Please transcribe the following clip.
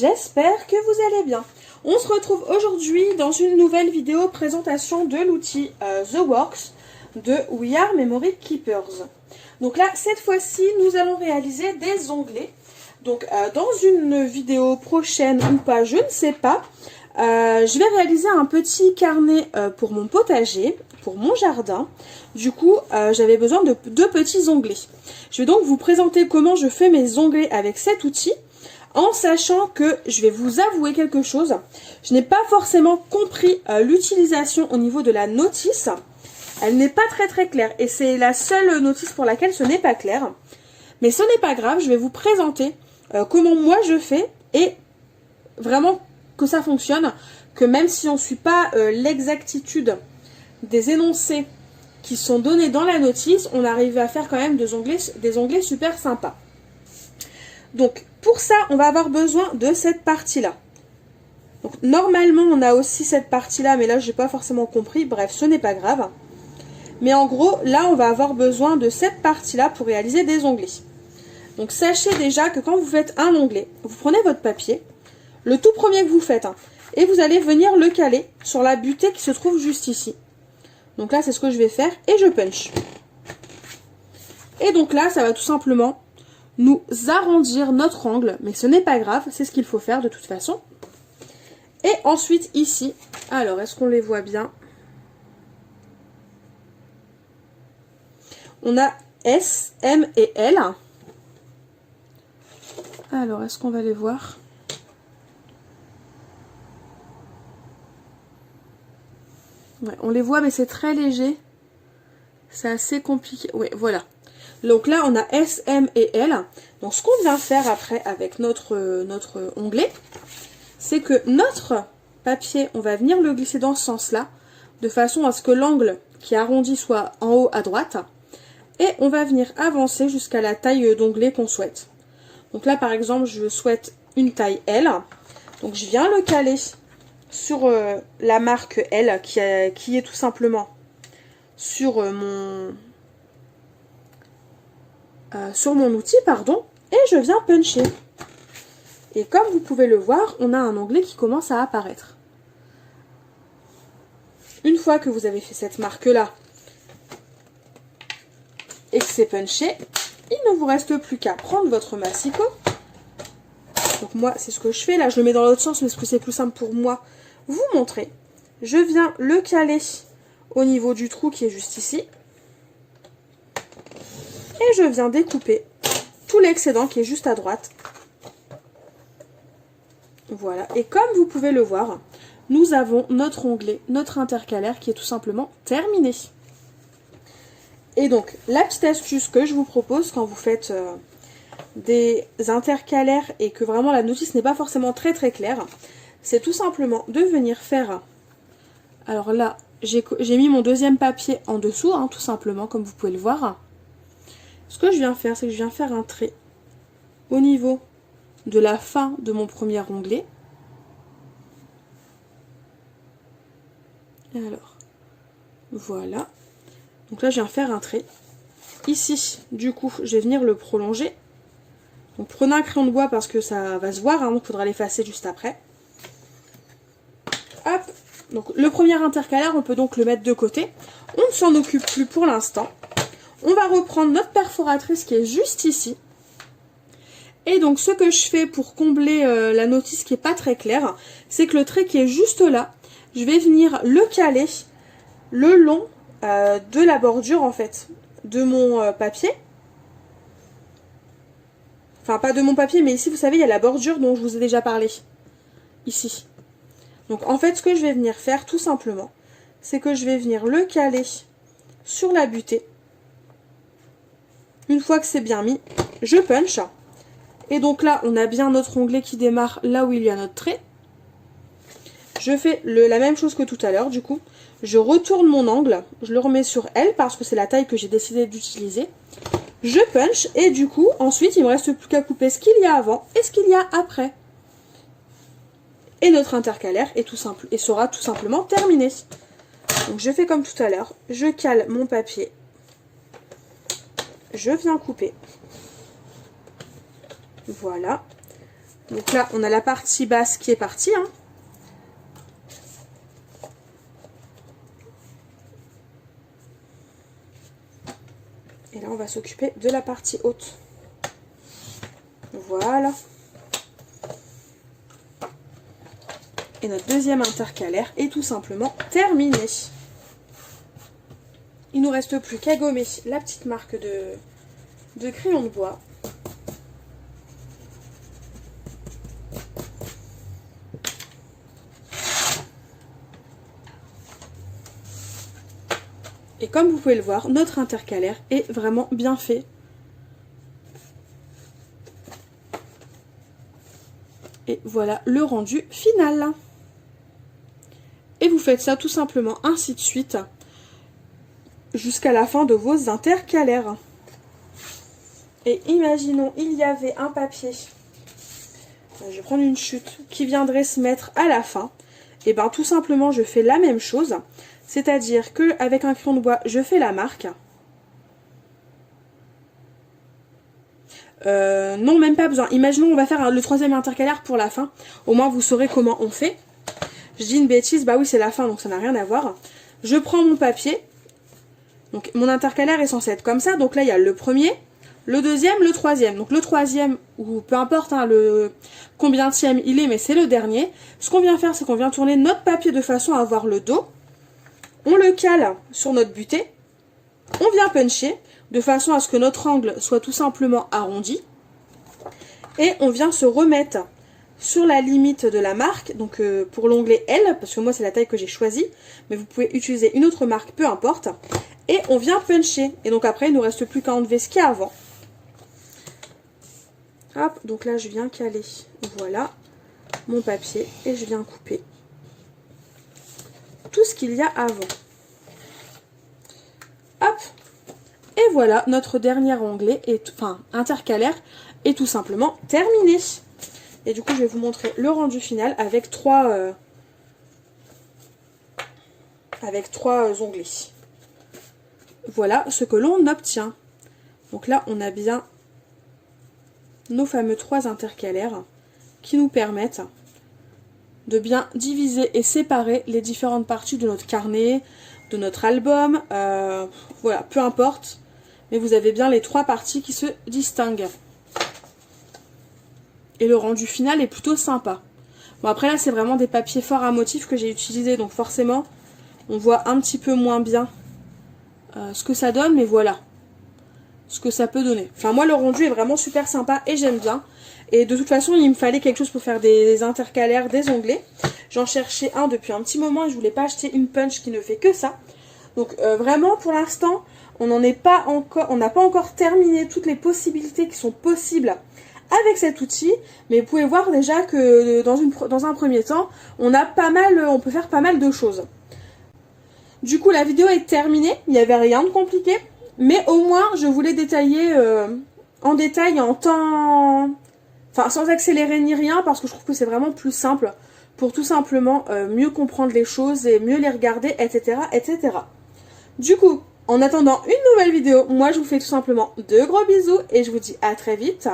j'espère que vous allez bien. On se retrouve aujourd'hui dans une nouvelle vidéo présentation de l'outil The Works de We Are Memory Keepers. Donc là, cette fois-ci, nous allons réaliser des onglets. Donc dans une vidéo prochaine ou pas, je ne sais pas, je vais réaliser un petit carnet pour mon potager, pour mon jardin. Du coup, j'avais besoin de deux petits onglets. Je vais donc vous présenter comment je fais mes onglets avec cet outil, en sachant que je vais vous avouer quelque chose. Je n'ai pas forcément compris l'utilisation au niveau de la notice. Elle n'est pas très claire et c'est la seule notice pour laquelle ce n'est pas clair. Mais ce n'est pas grave, je vais vous présenter comment moi je fais et vraiment que ça fonctionne, que même si on ne suit pas l'exactitude des énoncés qui sont donnés dans la notice, on arrive à faire quand même des onglets super sympas. Donc pour ça, on va avoir besoin de cette partie-là. Donc normalement, on a aussi cette partie-là, mais là, je n'ai pas forcément compris. Bref, ce n'est pas grave. Mais en gros, là, on va avoir besoin de cette partie-là pour réaliser des onglets. Donc sachez déjà que quand vous faites un onglet, vous prenez votre papier, le tout premier que vous faites, et vous allez venir le caler sur la butée qui se trouve juste ici. Donc là, c'est ce que je vais faire, et je punch. Et donc là, ça va tout simplement nous arrondir notre angle, mais ce n'est pas grave, c'est ce qu'il faut faire de toute façon. Et ensuite ici, alors est-ce qu'on les voit bien? On a S, M et L. Alors est-ce qu'on va les voir? Ouais, on les voit mais c'est très léger, c'est assez compliqué. Oui, voilà. Donc là, on a S, M et L. Donc ce qu'on vient faire après avec notre onglet, c'est que notre papier, on va venir le glisser dans ce sens-là, de façon à ce que l'angle qui est arrondi soit en haut à droite. Et on va venir avancer jusqu'à la taille d'onglet qu'on souhaite. Donc là, par exemple, je souhaite une taille L. Donc je viens le caler sur la marque L, qui est tout simplement sur mon outil, pardon, et je viens puncher. Et comme vous pouvez le voir, on a un onglet qui commence à apparaître. Une fois que vous avez fait cette marque-là et que c'est punché, il ne vous reste plus qu'à prendre votre massicot. Donc moi, c'est ce que je fais. Là, je le mets dans l'autre sens, mais parce que c'est plus simple pour moi vous montrer. Je viens le caler au niveau du trou qui est juste ici. Et je viens découper tout l'excédent qui est juste à droite. Voilà. Et comme vous pouvez le voir, nous avons notre onglet, notre intercalaire qui est tout simplement terminé. Et donc, la petite astuce que je vous propose quand vous faites des intercalaires et que vraiment la notice n'est pas forcément très claire, c'est tout simplement de venir faire... Alors là, j'ai mis mon deuxième papier en dessous, tout simplement, comme vous pouvez le voir. Ce que je viens faire, c'est que je viens faire un trait au niveau de la fin de mon premier onglet. Alors, voilà. Donc là, je viens faire un trait. Ici, du coup, je vais venir le prolonger. Donc prenez un crayon de bois parce que ça va se voir, donc il faudra l'effacer juste après. Hop. Donc le premier intercalaire, on peut donc le mettre de côté. On ne s'en occupe plus pour l'instant. On va reprendre notre perforatrice qui est juste ici. Et donc ce que je fais pour combler la notice qui n'est pas très claire, c'est que le trait qui est juste là, je vais venir le caler le long de la bordure en fait, de mon papier. Enfin pas de mon papier, mais ici vous savez il y a la bordure dont je vous ai déjà parlé. Ici. Donc en fait ce que je vais venir faire tout simplement, c'est que je vais venir le caler sur la butée. Une fois que c'est bien mis, je punch. Et donc là, on a bien notre onglet qui démarre là où il y a notre trait. Je fais la même chose que tout à l'heure, du coup. Je retourne mon angle, je le remets sur L parce que c'est la taille que j'ai décidé d'utiliser. Je punch et du coup, ensuite, il ne me reste plus qu'à couper ce qu'il y a avant et ce qu'il y a après. Et notre intercalaire sera tout simplement terminé. Donc je fais comme tout à l'heure, je cale mon papier. Je viens couper. Voilà. Donc là, on a la partie basse qui est partie. Hein. Et là, on va s'occuper de la partie haute. Voilà. Et notre deuxième intercalaire est tout simplement terminé. Il ne nous reste plus qu'à gommer la petite marque de crayon de bois. Et comme vous pouvez le voir, notre intercalaire est vraiment bien fait. Et voilà le rendu final. Et vous faites ça tout simplement ainsi de suite jusqu'à la fin de vos intercalaires. Et imaginons, il y avait un papier, je vais prendre une chute, qui viendrait se mettre à la fin. Et bien tout simplement, je fais la même chose. C'est-à-dire qu'avec un crayon de bois, je fais la marque. Non, même pas besoin. Imaginons, on va faire le troisième intercalaire pour la fin. Au moins, vous saurez comment on fait. Je dis une bêtise, bah oui, c'est la fin, donc ça n'a rien à voir. Je prends mon papier. Donc, mon intercalaire est censé être comme ça. Donc là, il y a le premier, le deuxième, le troisième. Donc le troisième, ou peu importe hein, le combientième il est, mais c'est le dernier. Ce qu'on vient faire, c'est qu'on vient tourner notre papier de façon à avoir le dos. On le cale sur notre butée. On vient puncher de façon à ce que notre angle soit tout simplement arrondi. Et on vient se remettre sur la limite de la marque, donc pour l'onglet L, parce que moi c'est la taille que j'ai choisie, mais vous pouvez utiliser une autre marque, peu importe. Et on vient puncher. Et donc après, il ne nous reste plus qu'à enlever ce qu'il y a avant. Hop, donc là je viens caler, voilà, mon papier, et je viens couper tout ce qu'il y a avant. Hop, et voilà, notre dernier onglet, intercalaire, est tout simplement terminé. Et du coup, je vais vous montrer le rendu final avec trois onglets. Voilà ce que l'on obtient. Donc là, on a bien nos fameux 3 intercalaires qui nous permettent de bien diviser et séparer les différentes parties de notre carnet, de notre album, voilà, peu importe, mais vous avez bien les 3 parties qui se distinguent. Et le rendu final est plutôt sympa. Bon, après là, c'est vraiment des papiers forts à motifs que j'ai utilisés, donc forcément, on voit un petit peu moins bien ce que ça donne, mais voilà ce que ça peut donner. Enfin, moi, le rendu est vraiment super sympa et j'aime bien. Et de toute façon, il me fallait quelque chose pour faire des intercalaires, des onglets. J'en cherchais un depuis un petit moment et je voulais pas acheter une punch qui ne fait que ça. Donc vraiment, pour l'instant, on n'a pas encore terminé toutes les possibilités qui sont possibles avec cet outil. Mais vous pouvez voir déjà que dans un premier temps, on peut faire pas mal de choses. Du coup, la vidéo est terminée. Il n'y avait rien de compliqué. Mais au moins, je voulais détailler en détail, en temps... Enfin, sans accélérer ni rien, parce que je trouve que c'est vraiment plus simple pour tout simplement mieux comprendre les choses et mieux les regarder, etc., etc. Du coup, en attendant une nouvelle vidéo, moi je vous fais tout simplement de gros bisous et je vous dis à très vite